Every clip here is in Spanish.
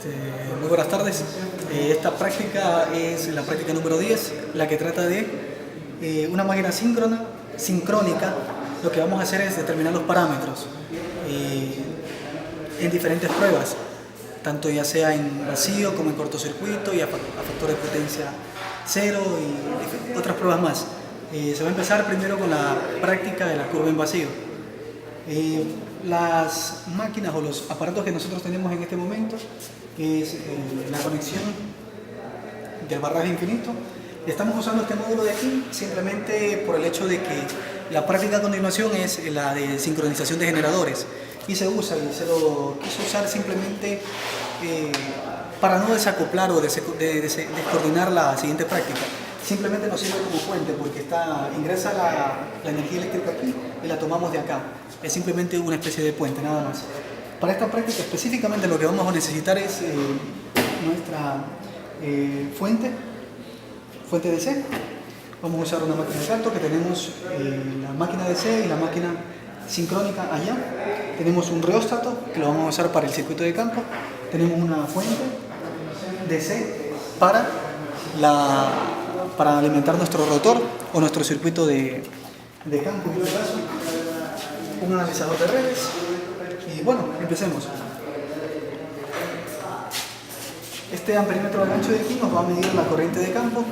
Muy buenas tardes. Esta práctica es la práctica número 10, la que trata de una máquina sincrónica. Lo que vamos a hacer es determinar los parámetros en diferentes pruebas, tanto ya sea en vacío como en cortocircuito y a factor de potencia 0 y otras pruebas más. Se va a empezar primero con la práctica de la curva en vacío. Las máquinas o los aparatos que nosotros tenemos en este momento es la conexión del barraje infinito. Estamos usando este módulo de aquí simplemente por el hecho de que la práctica a continuación es la de sincronización de generadores y se usa y se lo quiso usar simplemente para no desacoplar o descoordinar la siguiente práctica. Simplemente nos sirve como puente porque ingresa la energía eléctrica aquí y la tomamos de acá. Es simplemente una especie de puente, nada más. Para esta práctica específicamente lo que vamos a necesitar es nuestra fuente DC. Vamos a usar una máquina de salto que tenemos la máquina DC y la máquina sincrónica allá. Tenemos un reóstato que lo vamos a usar para el circuito de campo. Tenemos una fuente DC para alimentar nuestro rotor o nuestro circuito de campo en este caso. Un analizador de redes y bueno, empecemos. Este amperímetro de ancho de aquí nos va a medir la corriente de campo,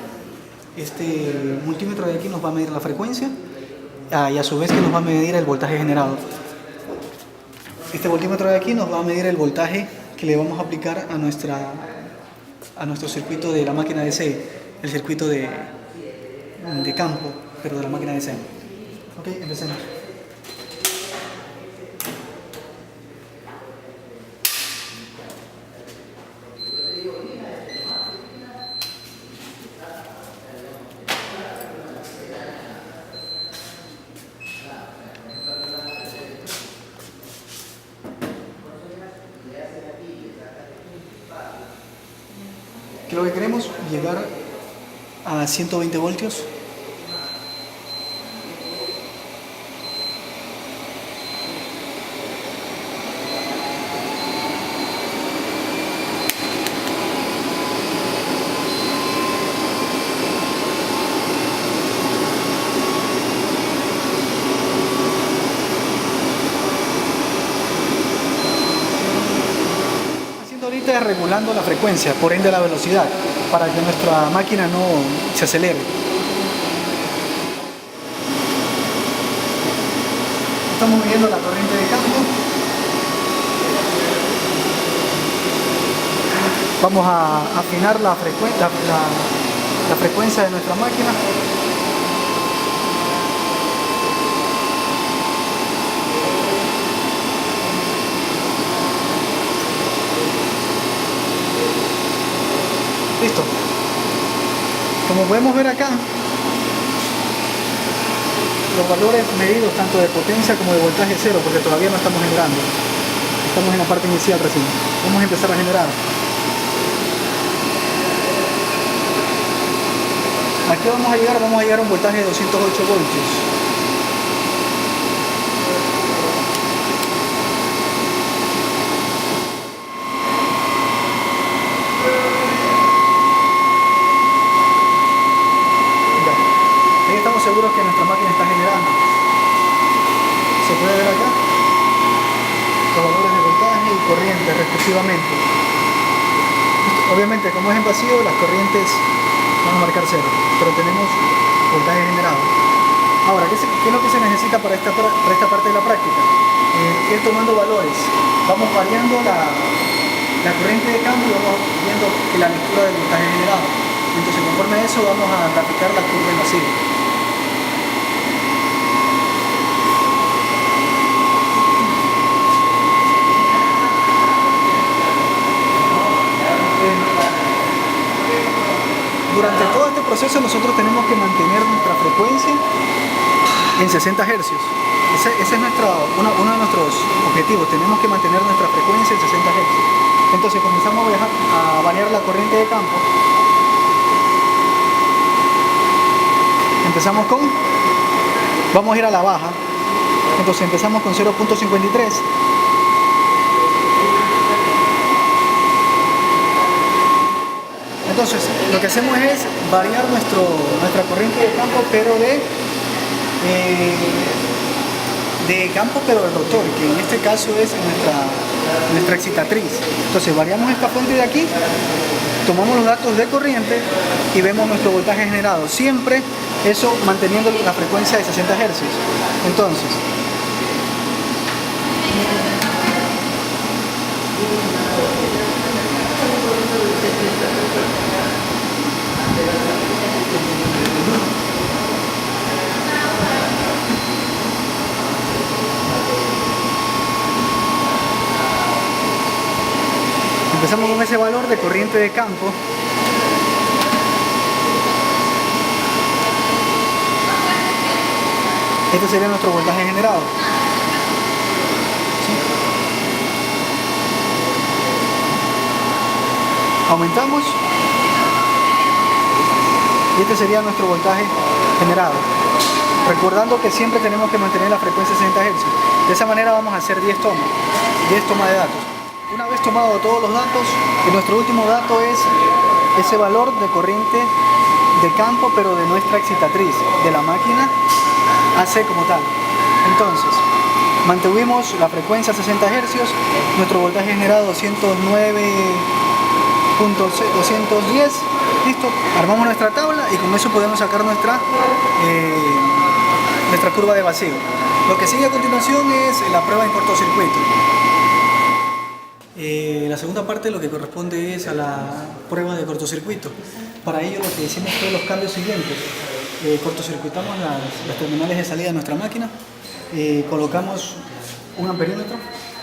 este multímetro de aquí nos va a medir la frecuencia y a su vez que nos va a medir el voltaje generado. Este voltímetro de aquí nos va a medir el voltaje que le vamos a aplicar a nuestro circuito de la máquina DC, el circuito de campo, pero de la máquina DC. Ok, empecemos. ¿Qué es lo que queremos? Llegar a 120 voltios. Ahorita regulando la frecuencia, por ende la velocidad, para que nuestra máquina no se acelere. Estamos midiendo la corriente de campo. Vamos a afinar la frecuencia de nuestra máquina. Listo. Como podemos ver acá, los valores medidos tanto de potencia como de voltaje cero, porque todavía no estamos generando. Estamos en la parte inicial recién. Vamos a empezar a generar. ¿A qué vamos a llegar? Vamos a llegar a un voltaje de 208 voltios. Estamos seguros que nuestra máquina está generando. Se puede ver acá los valores de voltaje y corriente respectivamente. Obviamente, como es en vacío, las corrientes van a marcar cero, pero tenemos voltaje generado. Ahora, ¿qué es lo que se necesita para esta parte de la práctica? Ir tomando valores. Vamos variando la corriente de cambio y vamos viendo que la lectura del voltaje generado. Entonces, conforme a eso, vamos a graficar la curva en vacío. Durante todo este proceso nosotros tenemos que mantener nuestra frecuencia en 60 Hz. Ese es uno de nuestros objetivos. Tenemos que mantener nuestra frecuencia en 60 Hz. Entonces comenzamos a variar la corriente de campo. Empezamos vamos a ir a la baja. Entonces empezamos con 0.53. Entonces, lo que hacemos es variar nuestra corriente de campo, pero de campo, pero del rotor, que en este caso es nuestra excitatriz. Entonces, variamos esta fuente de aquí, tomamos los datos de corriente y vemos nuestro voltaje generado. Siempre eso manteniendo la frecuencia de 60 Hz. Entonces, empezamos con ese valor de corriente de campo. Este sería nuestro voltaje generado. ¿Sí? Aumentamos. Y este sería nuestro voltaje generado. Recordando que siempre tenemos que mantener la frecuencia de 60 Hz. De esa manera vamos a hacer 10 tomas de datos. Una vez tomado todos los datos, nuestro último dato es ese valor de corriente de campo, pero de nuestra excitatriz, de la máquina AC como tal. Entonces, mantuvimos la frecuencia a 60 Hz, nuestro voltaje generado 209.210. Listo, armamos nuestra tabla y con eso podemos sacar nuestra curva de vacío. Lo que sigue a continuación es la prueba en cortocircuito. La segunda parte lo que corresponde es a la prueba de cortocircuito. Para ello lo que hicimos fue los cambios siguientes. Cortocircuitamos las terminales de salida de nuestra máquina, colocamos un amperímetro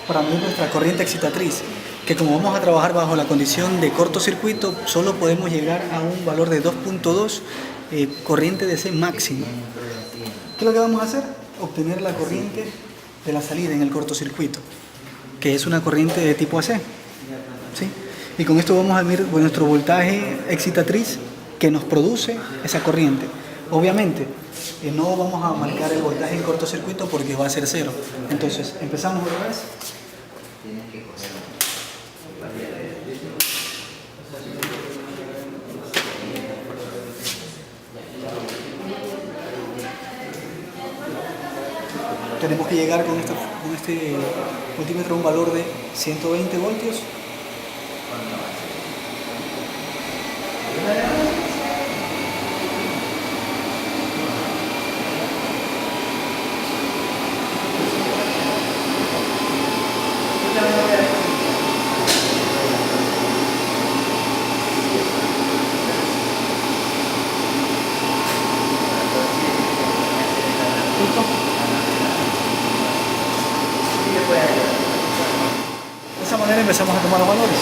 para medir nuestra corriente excitatriz, que como vamos a trabajar bajo la condición de cortocircuito, solo podemos llegar a un valor de 2.2 corriente DC máxima. ¿Qué es lo que vamos a hacer? Obtener la corriente de la salida en el cortocircuito, que es una corriente de tipo AC. ¿Sí? Y con esto vamos a medir nuestro voltaje excitatriz que nos produce esa corriente. Obviamente, no vamos a marcar el voltaje en cortocircuito porque va a ser 0. Entonces, empezamos otra vez. Tenemos que llegar con este multímetro a un valor de 120 voltios. De esa manera empezamos a tomar los valores.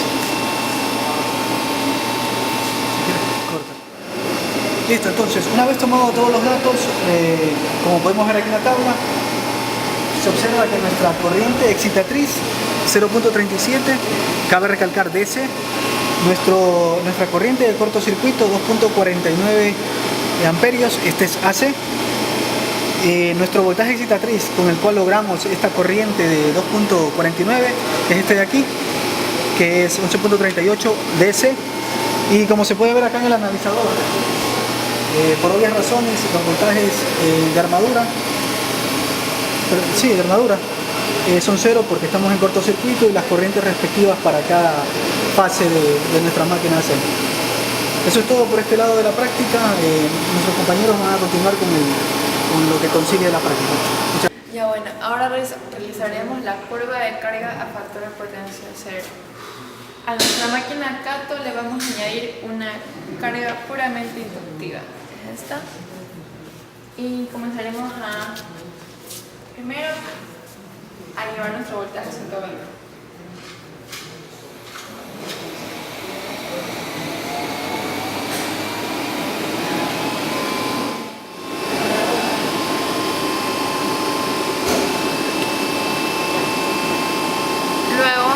Listo, entonces, una vez tomados todos los datos, como podemos ver aquí en la tabla, se observa que nuestra corriente excitatriz 0.37, cabe recalcar DC, nuestra corriente de cortocircuito 2.49 amperios, este es AC. Nuestro voltaje excitatriz con el cual logramos esta corriente de 2.49 es este de aquí, que es 11.38 DC. Y como se puede ver acá en el analizador, por obvias razones los voltajes de armadura, son 0 porque estamos en cortocircuito y las corrientes respectivas para cada fase de nuestra máquina AC. Eso es todo por este lado de la práctica. Nuestros compañeros van a continuar con lo que consigue la práctica. Ya bueno, ahora realizaremos la curva de carga a factor de potencia 0. A nuestra máquina Cato le vamos a añadir una carga puramente inductiva. Es esta. Y comenzaremos primero a llevar nuestro voltaje a 120. Luego,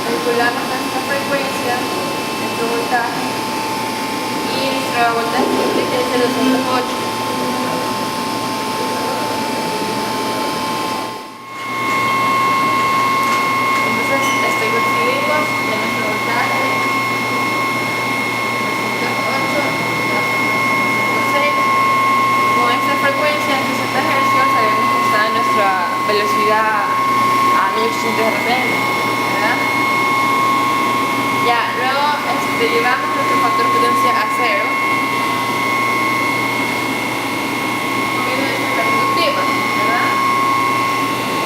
calculamos nuestra frecuencia, nuestro voltaje y nuestro voltaje es de 208. Entonces estoy escribiendo coeficientes RPM, ¿verdad? Ya, luego llevamos nuestro factor de potencia a 0. Viene nuestra conductiva, ¿verdad?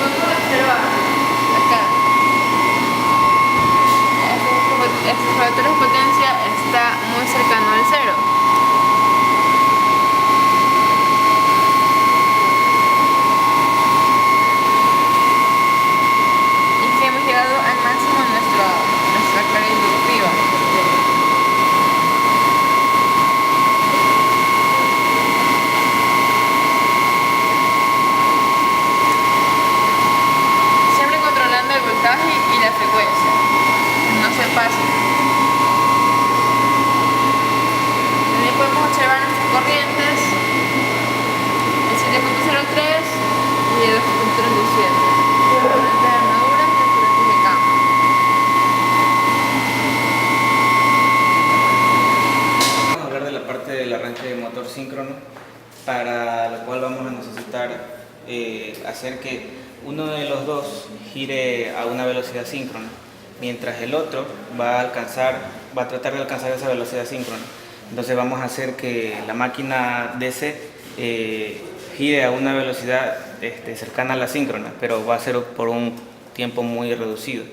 Vamos a observar acá. Este factor de potencia está muy cercano al 0. Llegado al máximo nuestra carga inductiva. Siempre controlando el voltaje y la frecuencia. No se pase. También podemos observar nuestras corrientes, el 7.03 y el 2.37. Del arranque de motor síncrono, para lo cual vamos a necesitar hacer que uno de los dos gire a una velocidad síncrona, mientras el otro va a tratar de alcanzar esa velocidad síncrona. Entonces vamos a hacer que la máquina DC gire a una velocidad cercana a la síncrona, pero va a ser por un tiempo muy reducido,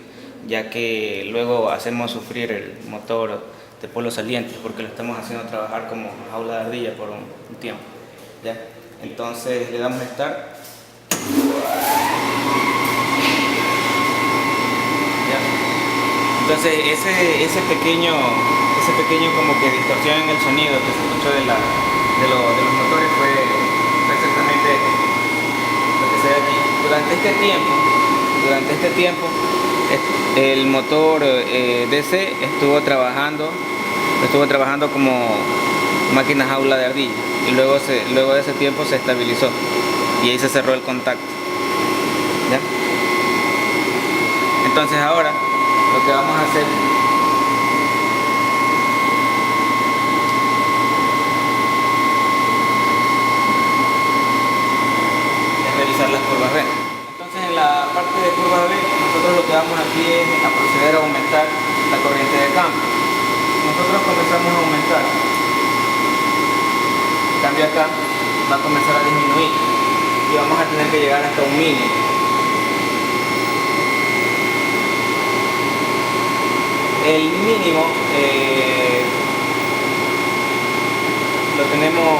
ya que luego hacemos sufrir el motor de polos salientes, porque lo estamos haciendo trabajar como jaula de ardilla por un tiempo, ¿ya? Entonces le damos Start, ¿ya? Entonces ese pequeño como que distorsión en el sonido que se escuchó de los motores fue exactamente lo que se ve aquí. Durante este tiempo el motor DC estuvo trabajando como máquina jaula de ardilla, y luego de ese tiempo se estabilizó y ahí se cerró el contacto, ¿ya? Entonces ahora lo que vamos a hacer es realizar las curvas B. Entonces en la parte de curvas B nosotros lo que vamos aquí es a proceder a aumentar la corriente de campo. Nosotros comenzamos a aumentar, el cambio acá va a comenzar a disminuir y vamos a tener que llegar hasta un mínimo. El mínimo lo tenemos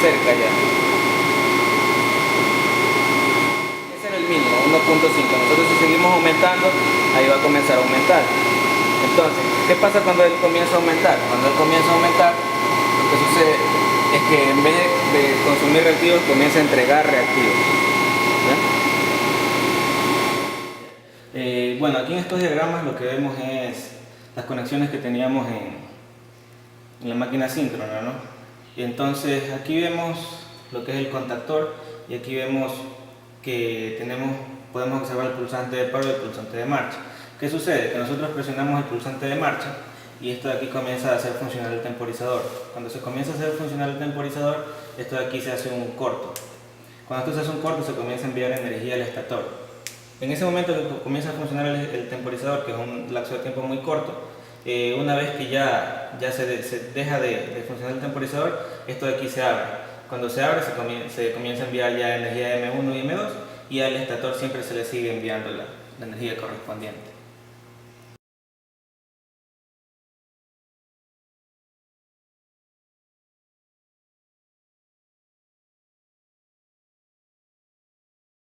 cerca ya. Ese era el mínimo, 1.5. Nosotros si seguimos aumentando, ahí va a comenzar a aumentar. Entonces, ¿qué pasa cuando él comienza a aumentar? Cuando él comienza a aumentar, lo que sucede es que en vez de consumir reactivos, comienza a entregar reactivos, ¿ya? Bueno, aquí en estos diagramas lo que vemos es las conexiones que teníamos en la máquina síncrona, ¿no? Y entonces aquí vemos lo que es el contactor, y aquí vemos que podemos observar el pulsante de paro y el pulsante de marcha. ¿Qué sucede? Que nosotros presionamos el pulsante de marcha y esto de aquí comienza a hacer funcionar el temporizador. Cuando se comienza a hacer funcionar el temporizador, esto de aquí se hace un corto. Cuando esto se hace un corto, se comienza a enviar energía al estator. En ese momento que comienza a funcionar el temporizador, que es un lapso de tiempo muy corto, una vez que ya se deja de funcionar el temporizador, esto de aquí se abre. Cuando se abre, se comienza a enviar ya energía M1 y M2, y al estator siempre se le sigue enviando la energía correspondiente.